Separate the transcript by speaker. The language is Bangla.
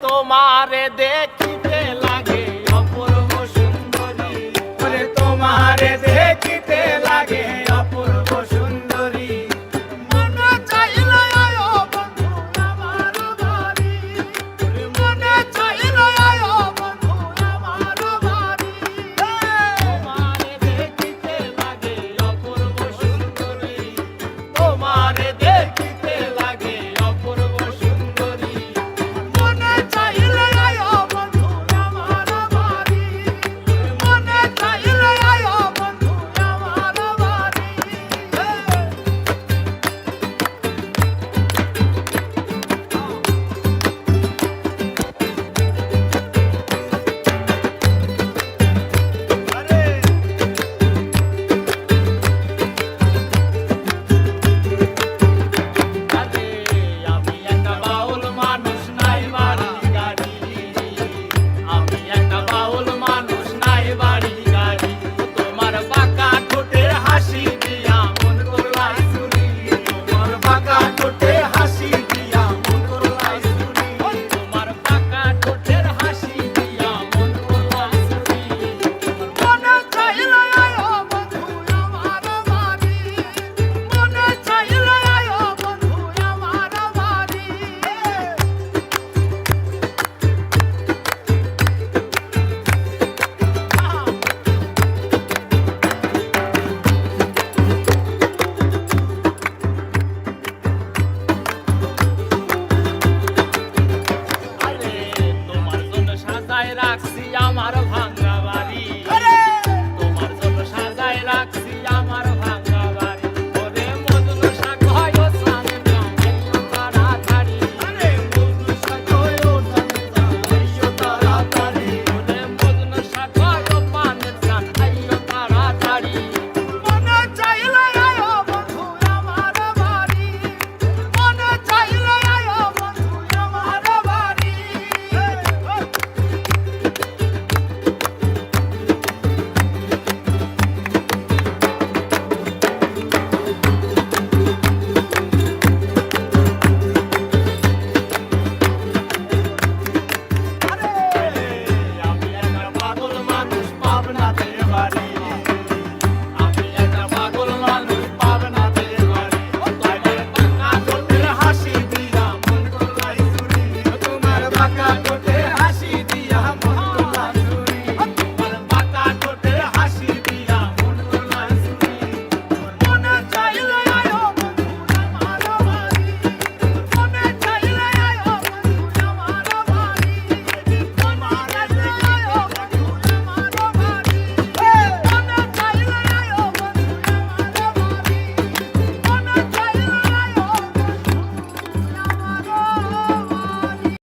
Speaker 1: তোমারে দেখিতে লাগে অপূর্ব সুন্দরী, ওরে তোমারে দেখিতে লাগে অপূর্ব সুন্দরী। মনে চাইল আয়ো বন্ধু আমার বাড়ি, মনে চাইল আয়ো বন্ধু আমার বাড়ি। তোমারে দেখিতে লাগে অপূর্ব সুন্দরী, তোমারে দেখিতে লাগে অপূর্ব সুন্দরী। মনে চাইল আয়ো বন্ধু আমার বাড়ি, মনে চাইল আয়ো বন্ধু আমার বাড়ি। আমি একটা বাউল মানুষ নাই বাড়ি গাড়ি, আমি একটা বাউল মানুষ নাই বাড়ি গাড়ি। তোমার বাঁকা ঠোঁটের হাসি দিয়া মন করলাই চুরি, তোমার বাঁকা ঠোঁটের হাসি দিয়া মন করলাই চুরি, তোমার বাঁকা ঠোঁটের হাসি দিয়া মন করলাই চুরি। মনে চাইল আয়ো বন্ধু আমার বাড়ি, মনে চাইল আয়ো বন্ধু আমার বাড়ি। আরে তোমার জন্য সাজায় রাখছি আমার ভাঙা বাড়ি, তোমার জন্য সাজায় রাখছি আমার ভাঙা বাড়ি। ওরে মজনু শাক হয় ও সামনে আইও তাড়াতাড়ি, আরে মজনু শাক হয় ও সামনে আইও তাড়াতাড়ি। ওরে মজনু শাক হয় ও পানের চান আইও তাড়াতাড়ি। মনে চাইল আয়ো বন্ধু আমার বাড়ি, মনে চাইল আয়ো বন্ধু আমার বাড়ি। আমি একটা পাগল মানুষ পাবনাতে বাড়ি, আমি একটা পাগল মানুষ পাবনাতে বাড়ি। তোমার বাঁকা ঠোঁটের হাসি দিয়া মন করলাই চুরি, তোমার বাঁকা ঠোঁটের